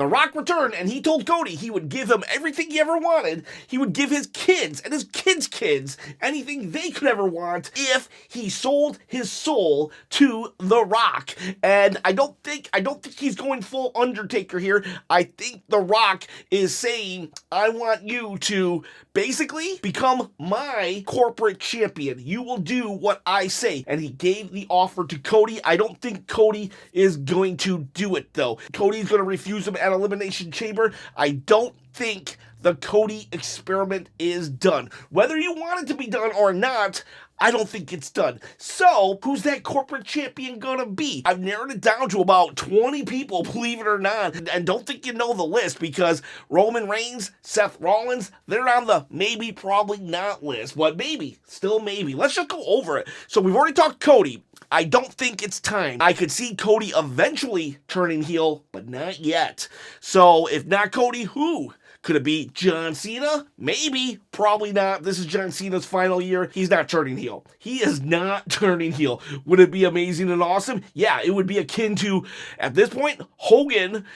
The Rock returned, and he told Cody he would give him everything he ever wanted. He would give his kids and his kids' kids anything they could ever want if he sold his soul to The Rock. And I don't think he's going full Undertaker here. I think The Rock is saying, I want you to basically become my corporate champion. You will do what I say. And he gave the offer to Cody. I don't think Cody is going to do it, though. Cody's going to refuse him at Elimination Chamber. I don't think the Cody experiment is done. Whether you want it to be done or not, I don't think it's done. So, who's that corporate champion gonna be? I've narrowed it down to about 20 people, believe it or not, and don't think you know the list, because Roman Reigns, Seth Rollins, they're on the maybe, probably not list, but maybe, still maybe. Let's just go over it. So we've already talked Cody. I don't think it's time. I could see Cody eventually turning heel, but not yet. So, if not Cody, who? Could it be John Cena? Maybe. Probably not. This is John Cena's final year. He's not turning heel. He is not turning heel. Would it be amazing and awesome? Yeah, it would be akin to, at this point, Hogan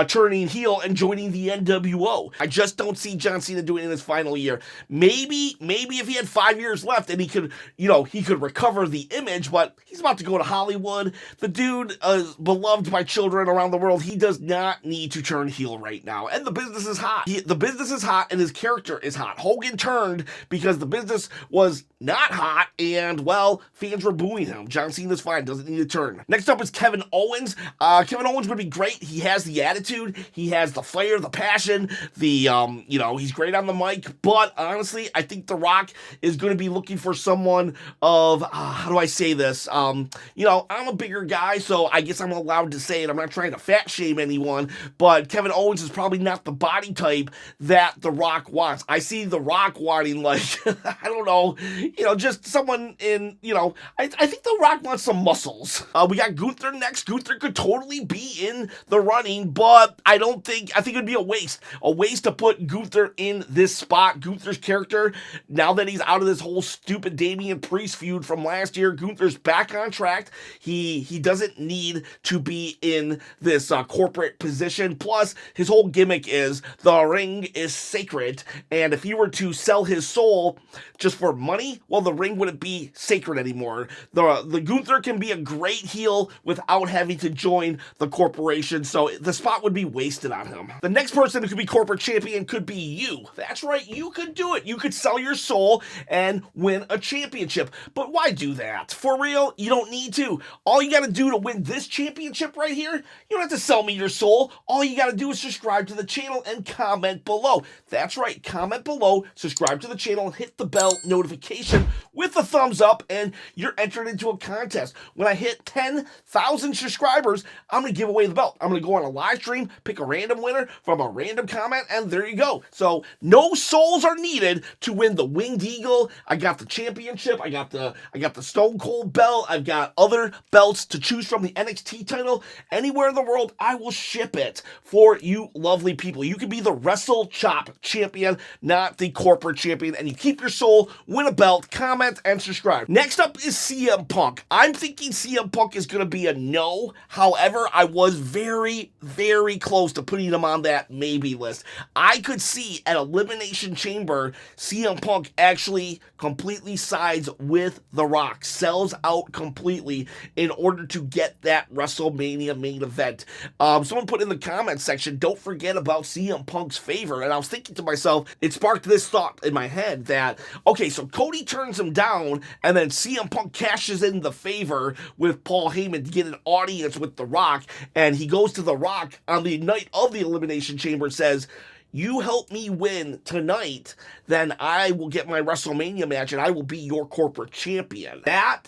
turning heel and joining the NWO. I just don't see John Cena doing it in his final year. Maybe if he had 5 years left and he could recover the image, but he's about to go to Hollywood. The dude is beloved by children around the world. He does not need to turn heel right now. And the business is hot. The business is hot and his character is hot. Hogan turned because the business was not hot and, well, fans were booing him. John Cena's fine, doesn't need to turn. Next up is Kevin Owens. Kevin Owens would be great. He has the attitude, he has the flair, the passion, he's great on the mic, but honestly, I think The Rock is going to be looking for someone of, how do I say this? I'm a bigger guy, so I guess I'm allowed to say it. I'm not trying to fat shame anyone, but Kevin Owens is probably not the body type that The Rock wants. I see The Rock wanting, like, I don't know, just someone in, I think The Rock wants some muscles. We got Gunther next. Gunther could totally be in the running, but I think it would be a waste to put Gunther in this spot. Gunther's character, now that he's out of this whole stupid Damian Priest feud from last year, Gunther's back on track. He doesn't need to be in this corporate position. Plus, his whole gimmick is the ring is sacred, and if he were to sell his soul just for money, well, the ring wouldn't be sacred anymore. The Gunther can be a great heel without having to join the corporation, so the spot would be wasted on him. The next person who could be corporate champion could be you. That's right, you could do it. You could sell your soul and win a championship. But why do that? For real, you don't need to. All you gotta do to win this championship right here, you don't have to sell me your soul. All you gotta do is subscribe to the channel and comment below. That's right, comment below, subscribe to the channel, hit the bell notification with a thumbs up, and you're entered into a contest. When I hit 10,000 subscribers, I'm going to give away the belt. I'm going to go on a live stream, pick a random winner from a random comment, and there you go. So no souls are needed to win the Winged Eagle. I got the championship. I got the Stone Cold belt. I've got other belts to choose from, the NXT title. Anywhere in the world, I will ship it for you lovely people. You can be the Wrestlechop champion, not the corporate champion, and you keep your soul, win a belt, comment, and subscribe. Next up is CM Punk. I'm thinking CM Punk is going to be a no. However, I was very, very close to putting him on that maybe list. I could see at Elimination Chamber, CM Punk actually completely sides with The Rock, sells out completely in order to get that WrestleMania main event. Someone put in the comments section, don't forget about CM Punk's favor, and I was thinking to myself, it sparked this thought in my head that, okay, so Cody turns him down, and then CM Punk cashes in the favor with Paul Heyman to get an audience with The Rock, and he goes to The Rock on the night of the Elimination Chamber and says, you help me win tonight, then I will get my WrestleMania match, and I will be your corporate champion. That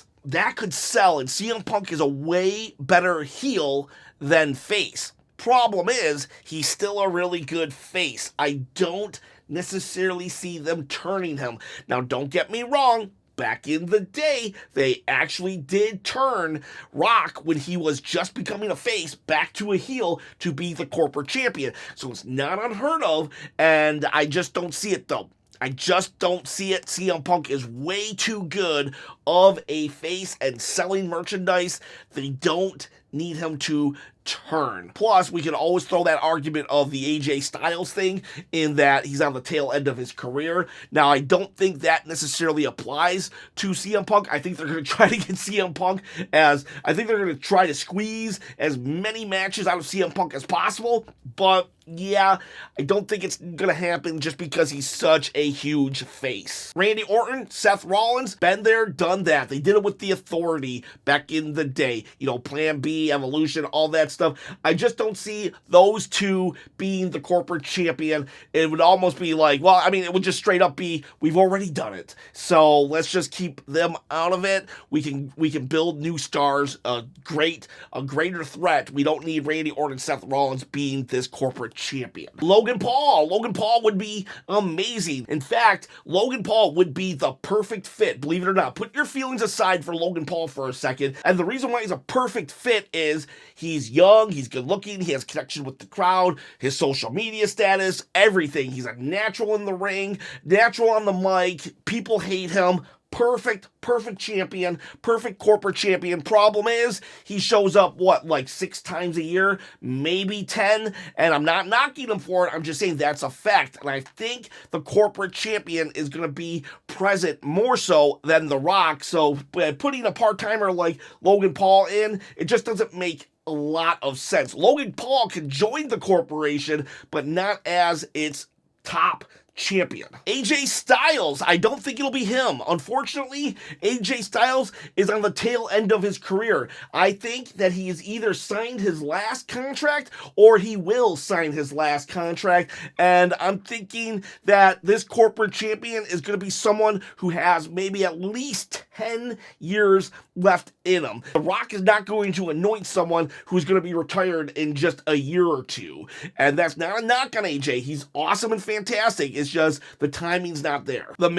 could sell, and CM Punk is a way better heel than face. Problem is, he's still a really good face. I don't necessarily see them turning him. Now, don't get me wrong. Back in the day, they actually did turn Rock when he was just becoming a face back to a heel to be the corporate champion. So it's not unheard of, and I just don't see it, though. I just don't see it. CM Punk is way too good of a face and selling merchandise. They don't need him to turn. Plus, we can always throw that argument of the AJ Styles thing in that he's on the tail end of his career. Now, I don't think that necessarily applies to CM Punk. I think they're going to try to get CM Punk I think they're going to try to squeeze as many matches out of CM Punk as possible, but yeah, I don't think it's gonna happen just because he's such a huge face. Randy Orton, Seth Rollins, been there, done that. They did it with the Authority back in the day. You know, Plan B, Evolution, all that stuff. I just don't see those two being the corporate champion. It would almost be like, well, I mean, it would just straight up be, we've already done it. So let's just keep them out of it. We can build new stars, a greater threat. We don't need Randy Orton, Seth Rollins being this corporate champion. Logan Paul would be amazing. In fact, Logan Paul would be the perfect fit, believe it or not. Put your feelings aside for Logan Paul for a second, and the reason why he's a perfect fit is he's young, he's good looking, he has connection with the crowd, his social media status, everything. He's a natural in the ring, natural on the mic, people hate him. Perfect champion, perfect corporate champion. Problem is, he shows up, like 6 times a year, maybe 10, and I'm not knocking him for it, I'm just saying that's a fact, and I think the corporate champion is going to be present more so than The Rock, so putting a part-timer like Logan Paul in, it just doesn't make a lot of sense. Logan Paul can join the corporation, but not as its top champion. AJ Styles, I don't think it'll be him. Unfortunately, AJ Styles is on the tail end of his career. I think that he has either signed his last contract or he will sign his last contract, and I'm thinking that this corporate champion is going to be someone who has maybe at least 10 years left in him. The Rock is not going to anoint someone who's going to be retired in just a year or two, and that's not a knock on AJ. He's awesome and fantastic. It's just the timing's not there. The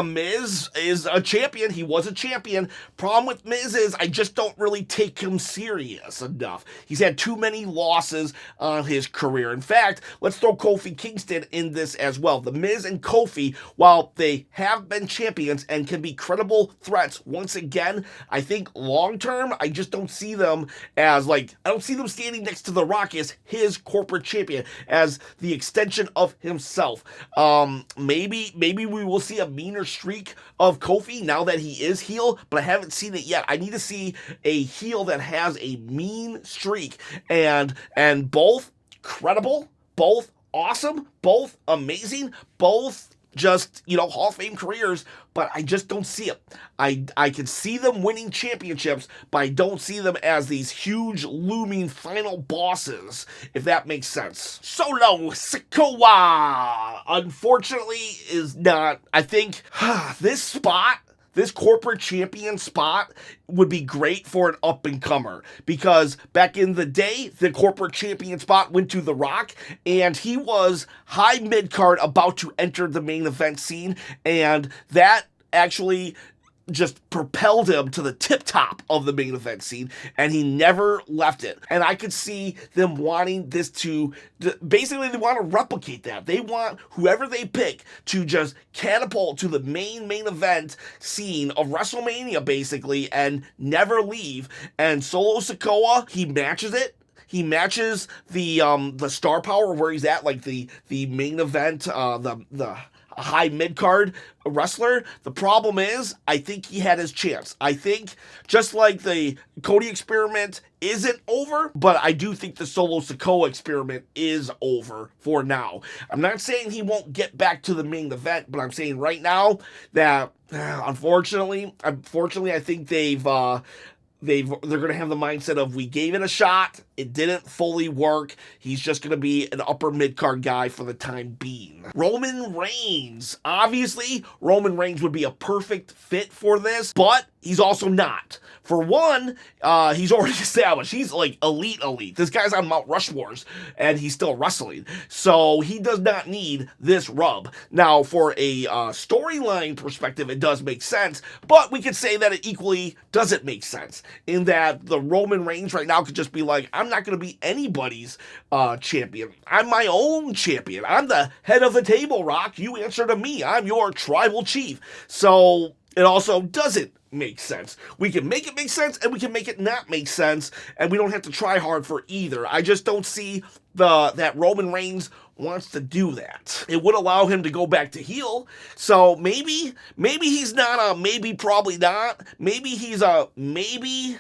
Miz is a champion. He was a champion. Problem with Miz is I just don't really take him serious enough. He's had too many losses on his career. In fact, let's throw Kofi Kingston in this as well. The Miz and Kofi, while they have been champions and can be credible threats once again, I think long term, I just don't see them as I don't see them standing next to The Rock as his corporate champion, as the extension of himself. Maybe we will see a meaner streak of Kofi now that he is heel, but I haven't seen it yet. I need to see a heel that has a mean streak, and both credible, both awesome, both amazing, both just, Hall of Fame careers, but I just don't see it. I can see them winning championships, but I don't see them as these huge, looming final bosses, if that makes sense. Solo Sikoa, unfortunately, is not. I think this corporate champion spot would be great for an up-and-comer, because back in the day, the corporate champion spot went to The Rock, and he was high mid-card about to enter the main event scene, and that actually just propelled him to the tip top of the main event scene, and he never left it. And I could see them wanting this basically they want to replicate that. They want whoever they pick to just catapult to the main event scene of WrestleMania, basically, and never leave. And Solo Sikoa, he matches it. He matches the star power where he's at, like the main event, the high mid-card wrestler. The problem is, I think he had his chance. I think, just like the Cody experiment isn't over, but I do think the Solo Sikoa experiment is over for now. I'm not saying he won't get back to the main event, but I'm saying right now that, unfortunately, I think they're going to have the mindset of, we gave it a shot, it didn't fully work, he's just going to be an upper mid-card guy for the time being. Roman Reigns. Obviously, Roman Reigns would be a perfect fit for this, but he's also not. For one, he's already established. He's like elite. This guy's on Mount Rushmore's, and he's still wrestling. So he does not need this rub. Now, for a storyline perspective, it does make sense, but we could say that it equally doesn't make sense, in that the Roman Reigns right now could just be like, I'm not going to be anybody's champion. I'm my own champion. I'm the head of the table, Rock. You answer to me. I'm your tribal chief. So it also doesn't make sense. We can make it make sense, and we can make it not make sense, and we don't have to try hard for either. I just don't see that Roman Reigns wants to do that. It would allow him to go back to heel. So maybe he's not a maybe, probably not. Maybe he's a maybe,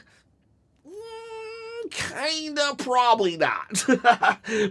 kinda, probably not.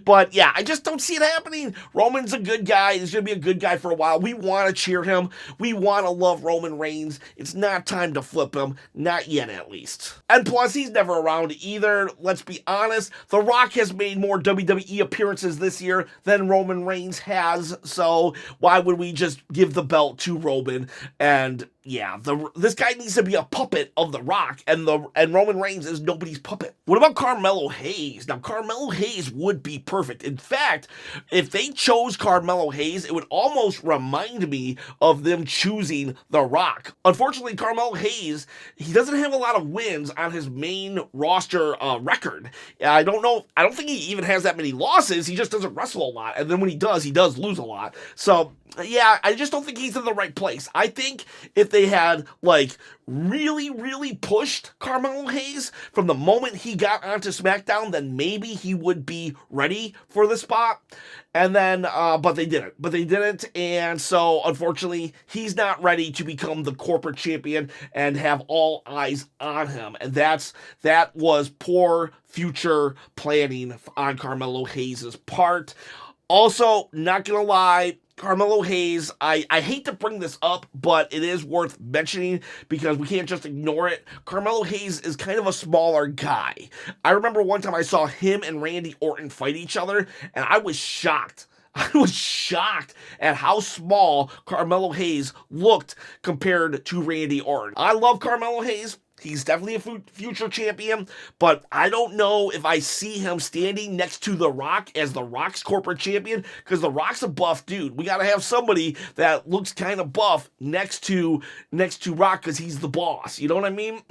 But yeah, I just don't see it happening. Roman's a good guy. He's gonna be a good guy for a while. We want to cheer him. We want to love Roman Reigns. It's not time to flip him. Not yet, at least. And plus, he's never around either. Let's be honest. The Rock has made more WWE appearances this year than Roman Reigns has. So why would we just give the belt to Roman? And yeah, this guy needs to be a puppet of The Rock, and Roman Reigns is nobody's puppet. What about Carmelo Hayes? Now, Carmelo Hayes would be perfect. In fact, if they chose Carmelo Hayes, it would almost remind me of them choosing The Rock. Unfortunately, Carmelo Hayes, he doesn't have a lot of wins on his main roster record. I don't think he even has that many losses. He just doesn't wrestle a lot, and then when he does lose a lot. So yeah, I just don't think he's in the right place. I think if they had, like, really, really pushed Carmelo Hayes from the moment he got onto SmackDown, then maybe he would be ready for the spot. And then, but they didn't. And so, unfortunately, he's not ready to become the corporate champion and have all eyes on him. And that was poor future planning on Carmelo Hayes' part. Also, not gonna lie, Carmelo Hayes, I hate to bring this up, but it is worth mentioning because we can't just ignore it. Carmelo Hayes is kind of a smaller guy. I remember one time I saw him and Randy Orton fight each other, and I was shocked. I was shocked at how small Carmelo Hayes looked compared to Randy Orton. I love Carmelo Hayes. He's definitely a future champion, but I don't know if I see him standing next to The Rock as The Rock's corporate champion, because The Rock's a buff dude. We got to have somebody that looks kind of buff next to Rock because he's the boss. You know what I mean?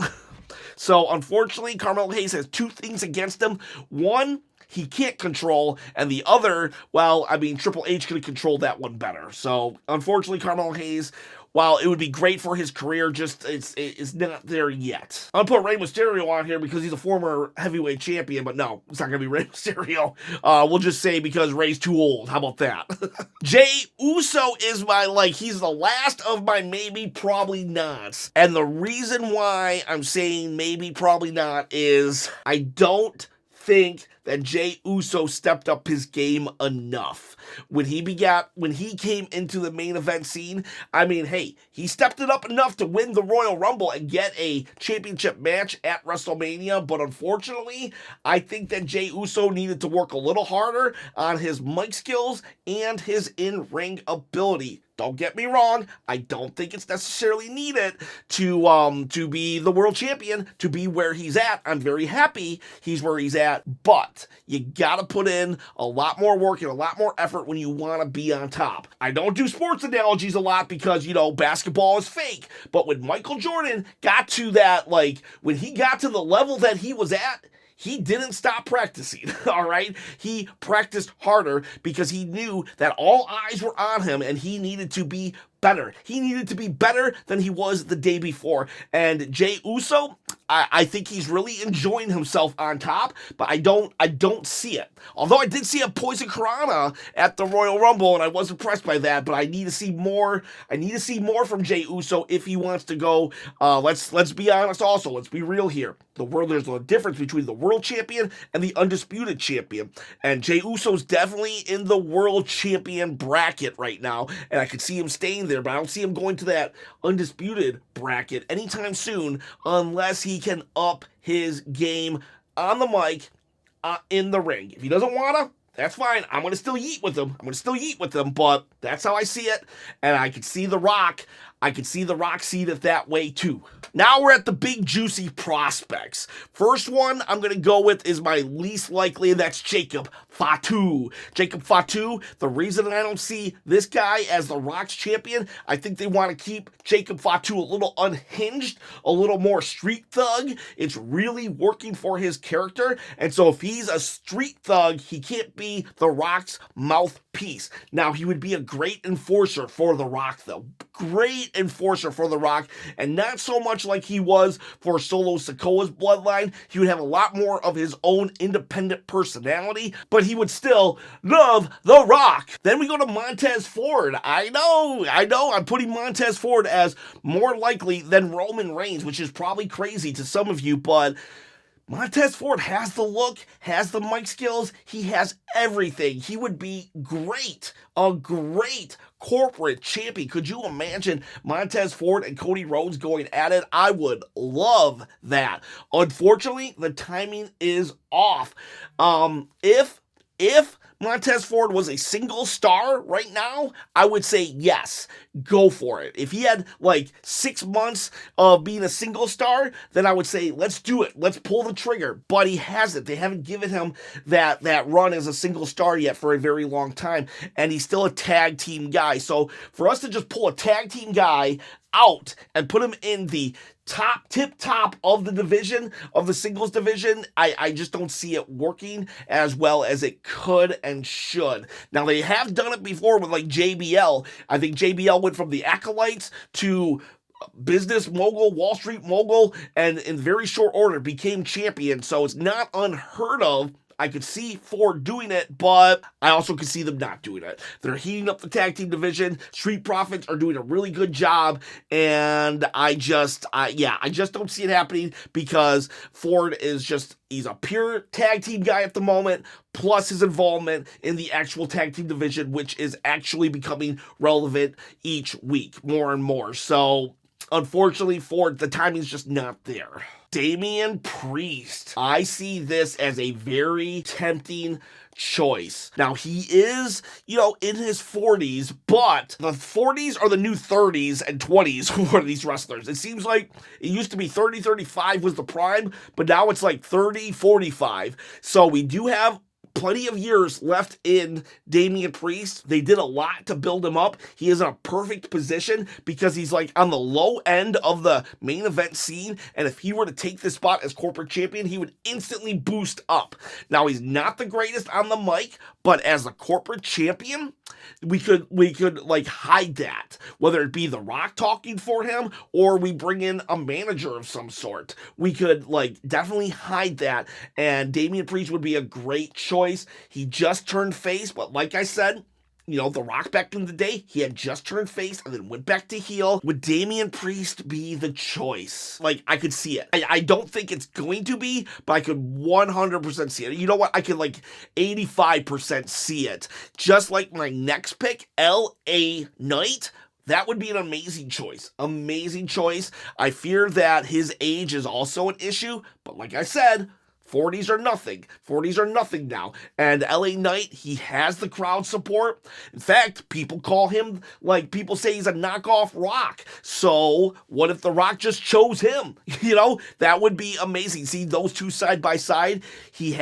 So, unfortunately, Carmelo Hayes has two things against him. One, he can't control, and the other, well, I mean, Triple H could have controlled that one better. So, unfortunately, Carmelo Hayes, while it would be great for his career, just it's not there yet. I'll put Rey Mysterio on here because he's a former heavyweight champion, but no, it's not going to be Rey Mysterio. We'll just say because Rey's too old. How about that? Jey Uso is he's the last of my maybe, probably nots. And the reason why I'm saying maybe, probably not is I don't think that Jey Uso stepped up his game enough. When he came into the main event scene, I mean, hey, he stepped it up enough to win the Royal Rumble and get a championship match at WrestleMania, but unfortunately, I think that Jey Uso needed to work a little harder on his mic skills and his in-ring ability. Don't get me wrong, I don't think it's necessarily needed to be the world champion, to be where he's at. I'm very happy he's where he's at, but you gotta put in a lot more work and a lot more effort when you want to be on top. I don't do sports analogies a lot because, basketball is fake, but when Michael Jordan got to that, when he got to the level that he was at, he didn't stop practicing, all right? He practiced harder because he knew that all eyes were on him and he needed to be better. He needed to be better than he was the day before. And Jey Uso, I think he's really enjoying himself on top, but I don't see it. Although I did see a Poison Piranha at the Royal Rumble, and I was impressed by that, but I need to see more. I need to see more from Jey Uso if he wants to go. Let's be honest also. Let's be real here. There's a difference between the world champion and the undisputed champion. And Jey Uso's definitely in the world champion bracket right now, and I could see him staying there, but I don't see him going to that undisputed bracket anytime soon unless he can up his game on the mic, in the ring. If he doesn't wanna, that's fine. I'm going to still yeet with him. But that's how I see it. And I can see The Rock. I can see The Rock see it that way too. Now we're at the big juicy prospects. First one I'm going to go with is my least likely, and that's Jacob Fatu. Jacob Fatu, the reason I don't see this guy as The Rock's champion, I think they want to keep Jacob Fatu a little unhinged, a little more street thug. It's really working for his character. And so if he's a street thug, he can't be The Rock's mouthpiece. Now, he would be a great enforcer for The Rock, though. Great great enforcer for The Rock, and not so much like he was for Solo Sikoa's bloodline. He would have a lot more of his own independent personality, but he would still love The Rock. Then we go to Montez Ford. I know, I'm putting Montez Ford as more likely than Roman Reigns, which is probably crazy to some of you, but Montez Ford has the look, has the mic skills, he has everything. He would be great, a great corporate champion. Could you imagine Montez Ford and Cody Rhodes going at it? I would love that. Unfortunately, the timing is off. If Montez Ford was a single star right now, I would say yes, go for it. If he had like 6 months of being a single star, then I would say let's do it. Let's pull the trigger. But he hasn't. They haven't given him that run as a single star yet for a very long time. And he's still a tag team guy. So for us to just pull a tag team guy out and put him in the tip top of the division, of the singles division, I just don't see it working as well as it could and should. Now, they have done it before with like JBL. I think JBL went from the Acolytes to business mogul, Wall Street mogul, and in very short order became champion. So it's not unheard of. I could see Ford doing it, but I also could see them not doing it. They're heating up the tag team division. Street Profits are doing a really good job, and I just don't see it happening because Ford is he's a pure tag team guy at the moment, plus his involvement in the actual tag team division, which is actually becoming relevant each week more and more. So, unfortunately, Ford, the timing's just not there. Damian Priest. I see this as a very tempting choice. Now, he is, in his 40s, but the 40s are the new 30s and 20s for these wrestlers. It seems like it used to be 30, 35 was the prime, but now it's like 30, 45. So we do have plenty of years left in Damian Priest. They did a lot to build him up. He is in a perfect position because he's like on the low end of the main event scene, and if he were to take this spot as corporate champion, he would instantly boost up. Now, he's not the greatest on the mic, but as a corporate champion, we could like hide that, whether it be The Rock talking for him or we bring in a manager of some sort. We could like definitely hide that, and Damian Priest would be a great choice. He just turned face, but like I said, The Rock back in the day, he had just turned face and then went back to heel. Would Damian Priest be the choice? Like, I could see it. I don't think it's going to be, but I could 100% see it. You know what? I could 85% see it. Just like my next pick, LA Knight. That would be an amazing choice. Amazing choice. I fear that his age is also an issue, but like I said, 40s are nothing. 40s are nothing now. And LA Knight, he has the crowd support. In fact, people call him, people say he's a knockoff Rock. So what if The Rock just chose him? That would be amazing. See those two side by side. He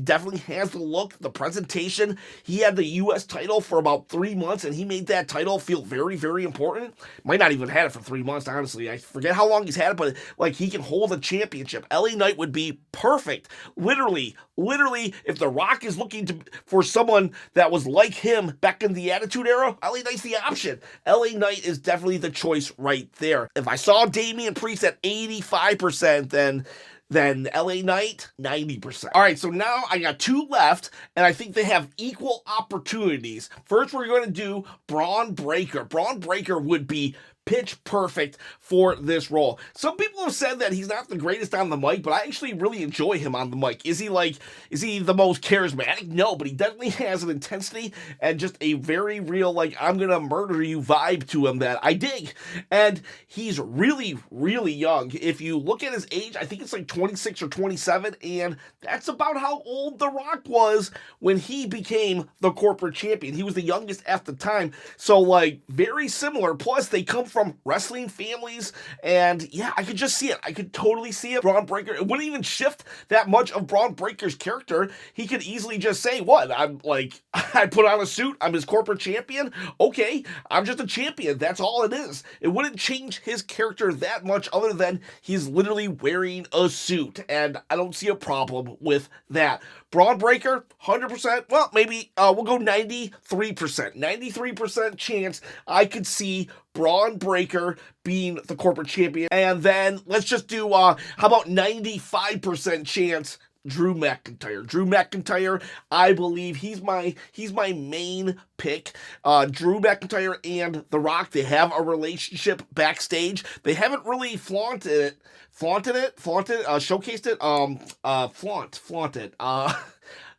definitely has the look, the presentation. He had the U.S. title for about 3 months, and he made that title feel very, very important. Might not even have had it for 3 months, honestly. I forget how long he's had it, but he can hold a championship. LA Knight would be perfect. Literally, if The Rock is looking for someone that was like him back in the Attitude Era, LA Knight's the option. LA Knight is definitely the choice right there. If I saw Damian Priest at 85%, then LA Knight, 90%. All right, so now I got 2 left, and I think they have equal opportunities. First, we're going to do Bron Breakker. Bron Breakker would be pitch perfect for this role. Some people have said that he's not the greatest on the mic, but I actually really enjoy him on the mic. Is he the most charismatic? No, but he definitely has an intensity and just a very real, I'm gonna murder you vibe to him that I dig. And he's really, really young. If you look at his age, I think it's 26 or 27, and that's about how old The Rock was when he became the corporate champion. He was the youngest at the time. So, very similar. Plus, they come from wrestling families, and yeah, I could just see it. I could totally see it. Bron Breakker, it wouldn't even shift that much of Bron Breakker's character. He could easily just say, what? I put on a suit, I'm his corporate champion. Okay, I'm just a champion. That's all it is. It wouldn't change his character that much other than he's literally wearing a suit, and I don't see a problem with that. Bron Breakker, 100%, well, maybe we'll go 93%. 93% chance I could see Bron Breakker being the corporate champion. And then let's just do, how about 95% chance Drew McIntyre. Drew McIntyre, I believe he's my main pick. Drew McIntyre and The Rock, they have a relationship backstage. They haven't really flaunted it. Showcased it, flaunted.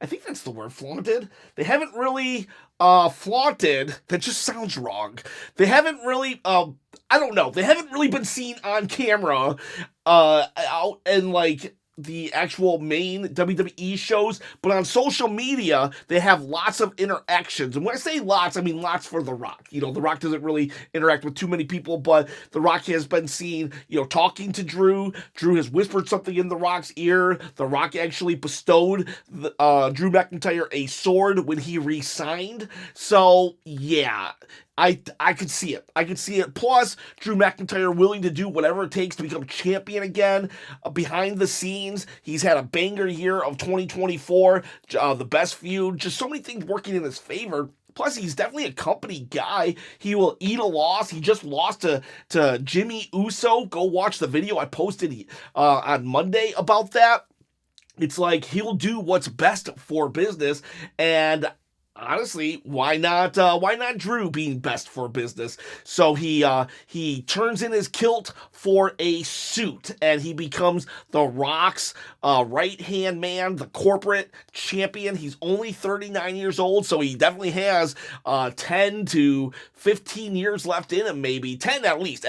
I think that's the word, flaunted. They haven't really flaunted. That just sounds wrong. They haven't really, I don't know. They haven't really been seen on camera, out and like the actual main WWE shows, but on social media, they have lots of interactions. And when I say lots, I mean lots for The Rock. You know, The Rock doesn't really interact with too many people, but The Rock has been seen, you know, talking to Drew. Drew has whispered something in The Rock's ear. The Rock actually bestowed Drew McIntyre a sword when he re-signed. So, yeah, I could see it. I could see it. Plus, Drew McIntyre willing to do whatever it takes to become champion again. Behind the scenes, he's had a banger year of 2024. The best feud. Just so many things working in his favor. Plus, he's definitely a company guy. He will eat a loss. He just lost to Jimmy Uso. Go watch the video I posted on Monday about that. It's like he'll do what's best for business, and honestly, why not Drew being best for business? So he turns in his kilt for a suit, and he becomes The Rock's right-hand man, the corporate champion. He's only 39 years old, so he definitely has 10 to 15 years left in him, maybe 10 at least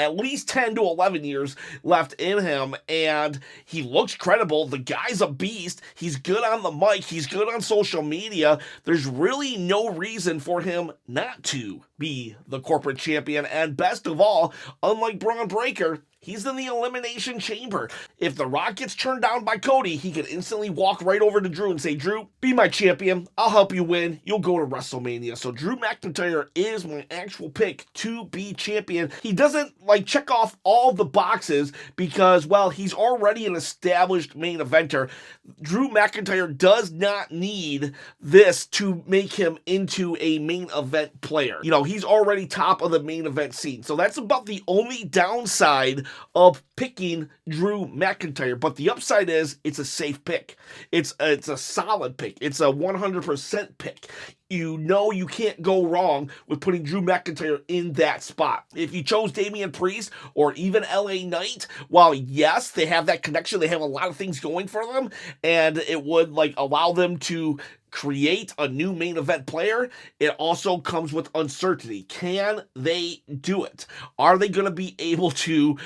10 to 11 years left in him, and he looks credible. The guy's a beast. He's good on the mic. He's good on social media. There's really no reason for him not to be the corporate champion. And best of all, unlike Bron Breakker, he's in the Elimination Chamber. If The Rock gets turned down by Cody, he can instantly walk right over to Drew and say, Drew, be my champion. I'll help you win. You'll go to WrestleMania. So Drew McIntyre is my actual pick to be champion. He doesn't check off all the boxes because, well, he's already an established main eventer. Drew McIntyre does not need this to make him into a main event player. You know, he's already top of the main event scene. So that's about the only downside of picking Drew McIntyre, but the upside is it's a safe pick. It's a solid pick. It's a 100% pick. You know you can't go wrong with putting Drew McIntyre in that spot. If you chose Damian Priest or even LA Knight, while yes, they have that connection, they have a lot of things going for them, and it would allow them to create a new main event player, it also comes with uncertainty. Can they do it? Are they going to be able to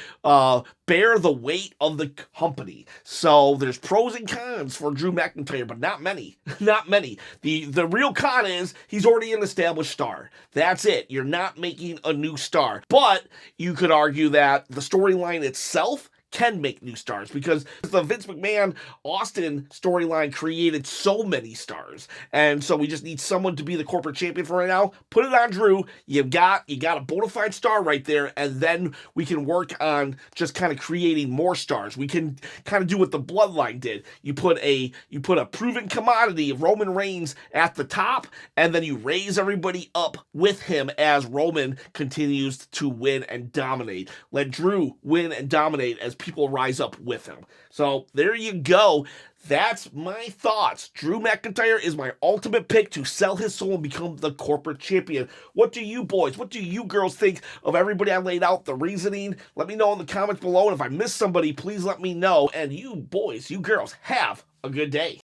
bear the weight of the company? So there's pros and cons for Drew McIntyre, but not many. Not many. The real con is he's already an established star. That's it. You're not making a new star. But you could argue that the storyline itself can make new stars because the Vince McMahon Austin storyline created so many stars, and so we just need someone to be the corporate champion for right now. Put it on Drew. You got a bona fide star right there, and then we can work on just kind of creating more stars. We can kind of do what the Bloodline did. You put a proven commodity of Roman Reigns at the top, and then you raise everybody up with him as Roman continues to win and dominate. Let Drew win and dominate as people rise up with him. So there you go. That's my thoughts. Drew McIntyre is my ultimate pick to sell his soul and become the corporate champion. What do you boys, what do you girls think of everybody I laid out, the reasoning? Let me know in the comments below, and if I missed somebody, please let me know. And you boys, you girls, have a good day.